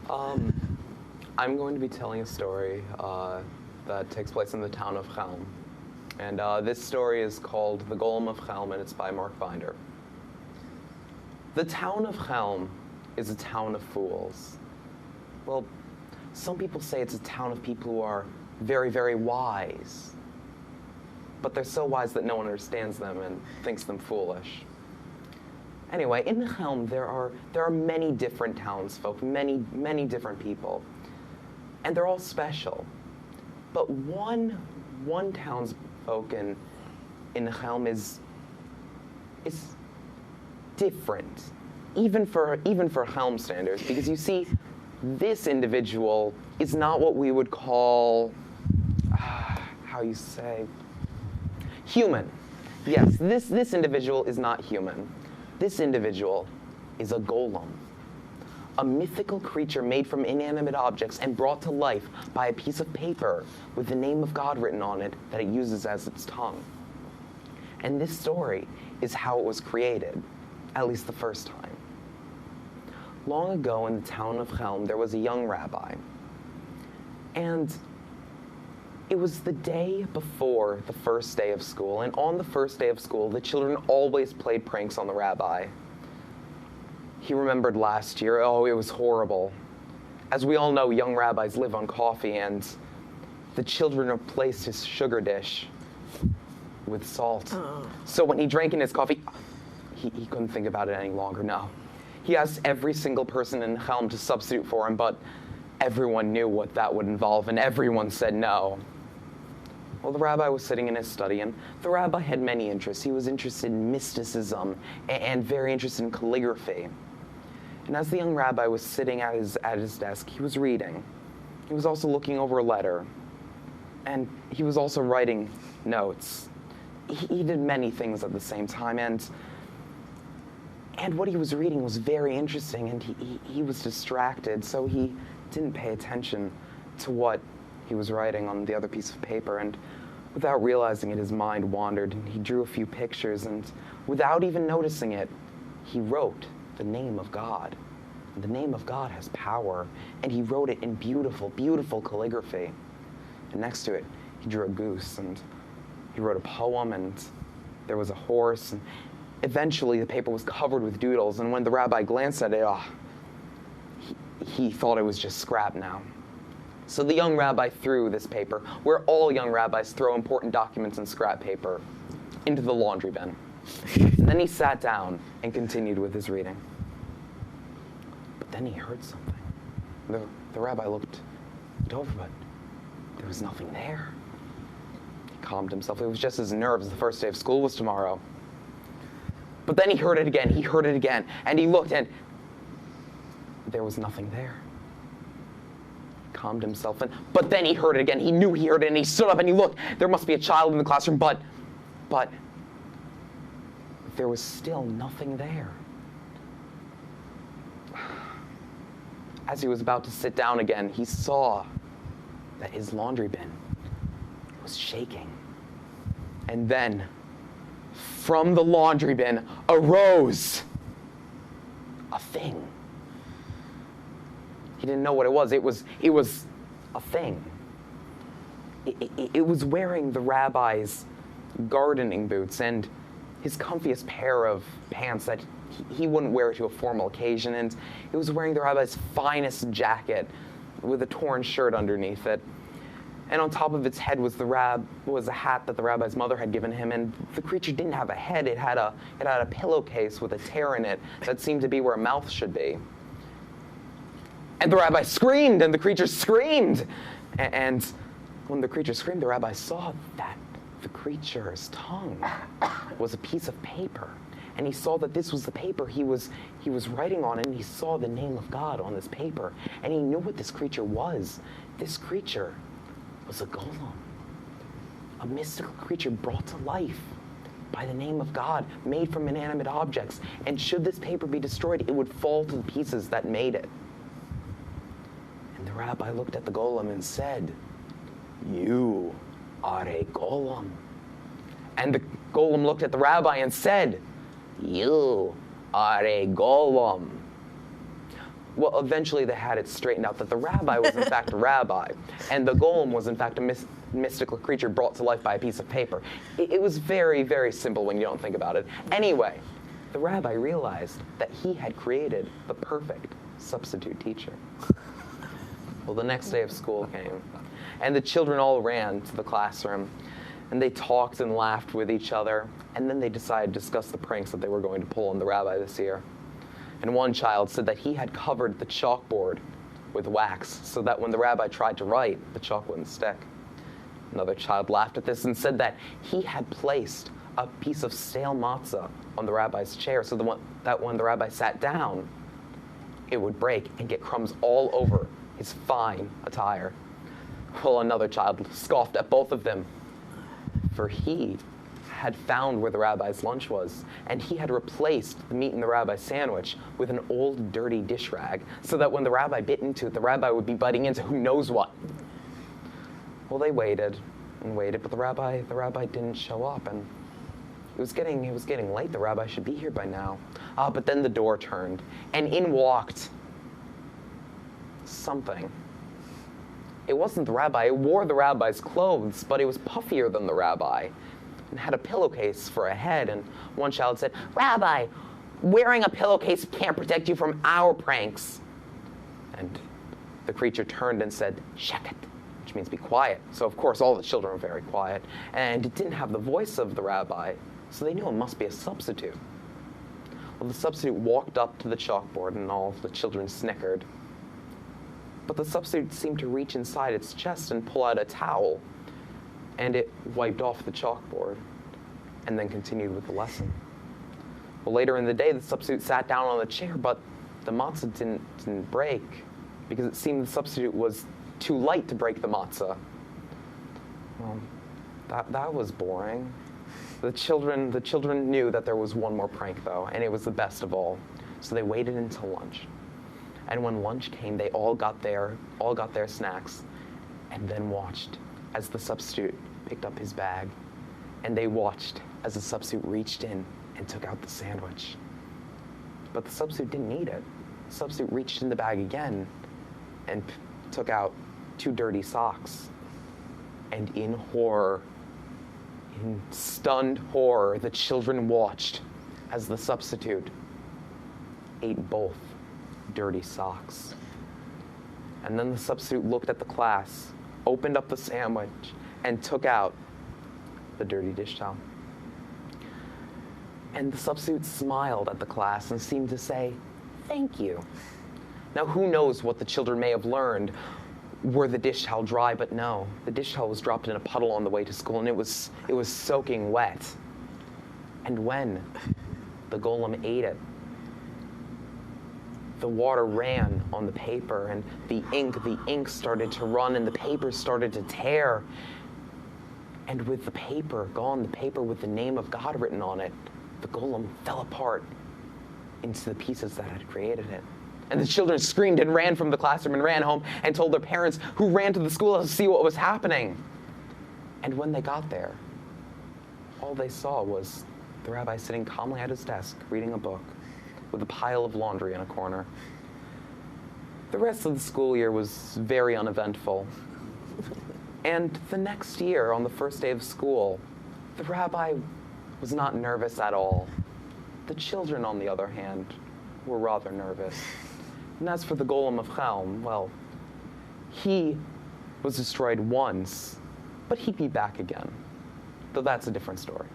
Um, I'm going to be telling a story that takes place in the town of Chelm. And this story is called The Golem of Chelm, and it's by Mark Binder. The town of Chelm is a town of fools. Well, some people say it's a town of people who are very, very wise. But they're so wise that no one understands them and thinks them foolish. Anyway, in Chelm, there are many different townsfolk, many different people. And they're all special. But one townsfolk in Chelm is different, even for Chelm standards, because you see, this individual is not what we would call, human. Yes, this individual is not human. This individual is a golem, a mythical creature made from inanimate objects and brought to life by a piece of paper with the name of God written on it that it uses as its tongue. And this story is how it was created, at least the first time. Long ago in the town of Chelm, there was a young rabbi. And it was the day before the first day of school, and on the first day of school, the children always played pranks on the rabbi. He remembered last year. Oh, it was horrible. As we all know, young rabbis live on coffee, and the children replaced his sugar dish with salt. So when he drank in his coffee, he couldn't think about it any longer, no. He asked every single person in Chelm to substitute for him, but everyone knew what that would involve, and everyone said no. Well, the rabbi was sitting in his study, and the rabbi had many interests. He was interested in mysticism and very interested in calligraphy. And as the young rabbi was sitting at his desk, he was reading. He was also looking over a letter, and he was also writing notes. He did many things at the same time, and what he was reading was very interesting, and he was distracted, so he didn't pay attention to what he was writing on the other piece of paper, and without realizing it, his mind wandered, and he drew a few pictures, and without even noticing it, he wrote the name of God. And the name of God has power, and he wrote it in beautiful, beautiful calligraphy. And next to it, he drew a goose, and he wrote a poem, and there was a horse, and eventually the paper was covered with doodles, and when the rabbi glanced at it, he thought it was just scrap now. So the young rabbi threw this paper, where all young rabbis throw important documents and scrap paper, into the laundry bin. And then he sat down and continued with his reading. But then he heard something. The rabbi looked over, but there was nothing there. He calmed himself. It was just his nerves. The first day of school was tomorrow. But then he heard it again, and he looked, and there was nothing there. Calmed himself, but then he heard it again. He knew he heard it, and he stood up and he looked. There must be a child in the classroom, but there was still nothing there. As he was about to sit down again, he saw that his laundry bin was shaking. And then, from the laundry bin arose a thing. He didn't know what it was. It was a thing. It was wearing the rabbi's gardening boots and his comfiest pair of pants that he wouldn't wear to a formal occasion. And it was wearing the rabbi's finest jacket with a torn shirt underneath it. And on top of its head was a hat that the rabbi's mother had given him. And the creature didn't have a head. It had a pillowcase with a tear in it that seemed to be where a mouth should be. And the rabbi screamed, and the creature screamed. And when the creature screamed, the rabbi saw that the creature's tongue was a piece of paper. And he saw that this was the paper he was writing on, and he saw the name of God on this paper. And he knew what this creature was. This creature was a golem, a mystical creature brought to life by the name of God, made from inanimate objects. And should this paper be destroyed, it would fall to the pieces that made it. And the rabbi looked at the golem and said, "You are a golem." And the golem looked at the rabbi and said, "You are a golem." Well, eventually they had it straightened out that the rabbi was in fact a rabbi, and the golem was in fact a mystical creature brought to life by a piece of paper. It was very, very simple when you don't think about it. Anyway, the rabbi realized that he had created the perfect substitute teacher. Well, the next day of school came, and the children all ran to the classroom, and they talked and laughed with each other, and then they decided to discuss the pranks that they were going to pull on the rabbi this year. And one child said that he had covered the chalkboard with wax so that when the rabbi tried to write, the chalk wouldn't stick. Another child laughed at this and said that he had placed a piece of stale matzah on the rabbi's chair so that when the rabbi sat down, it would break and get crumbs all over his fine attire. Well, another child scoffed at both of them, for he had found where the rabbi's lunch was, and he had replaced the meat in the rabbi's sandwich with an old dirty dish rag so that when the rabbi bit into it, the rabbi would be biting into who knows what. Well, they waited and waited, but the rabbi didn't show up, and it was getting late. The rabbi should be here by now. But then the door turned, and in walked something. It wasn't the rabbi. It wore the rabbi's clothes, but it was puffier than the rabbi and had a pillowcase for a head. And one child said, "Rabbi, wearing a pillowcase can't protect you from our pranks." And the creature turned and said, "Sheket," which means be quiet. So, of course, all the children were very quiet. And it didn't have the voice of the rabbi, so they knew it must be a substitute. Well, the substitute walked up to the chalkboard, and all the children snickered. But the substitute seemed to reach inside its chest and pull out a towel, and it wiped off the chalkboard and then continued with the lesson. Well, later in the day, the substitute sat down on the chair, but the matzah didn't break because it seemed the substitute was too light to break the matzah. Well, that was boring. The children knew that there was one more prank, though, and it was the best of all. So they waited until lunch. And when lunch came, they all got their snacks, and then watched as the substitute picked up his bag, and they watched as the substitute reached in and took out the sandwich. But the substitute didn't eat it. The substitute reached in the bag again and took out 2 dirty socks. And in horror, in stunned horror, the children watched as the substitute ate both dirty socks. And then the substitute looked at the class, opened up the sandwich, and took out the dirty dish towel. And the substitute smiled at the class and seemed to say, "Thank you." Now, who knows what the children may have learned were the dish towel dry, but no, the dish towel was dropped in a puddle on the way to school, and it was soaking wet. And when the golem ate it, the water ran on the paper, and the ink started to run, and the paper started to tear. And with the paper gone, the paper with the name of God written on it, the golem fell apart into the pieces that had created it. And the children screamed and ran from the classroom and ran home and told their parents, who ran to the school to see what was happening. And when they got there, all they saw was the rabbi sitting calmly at his desk, reading a book, with a pile of laundry in a corner. The rest of the school year was very uneventful. And the next year, on the first day of school, the rabbi was not nervous at all. The children, on the other hand, were rather nervous. And as for the golem of Chelm, well, he was destroyed once, but he'd be back again. Though that's a different story.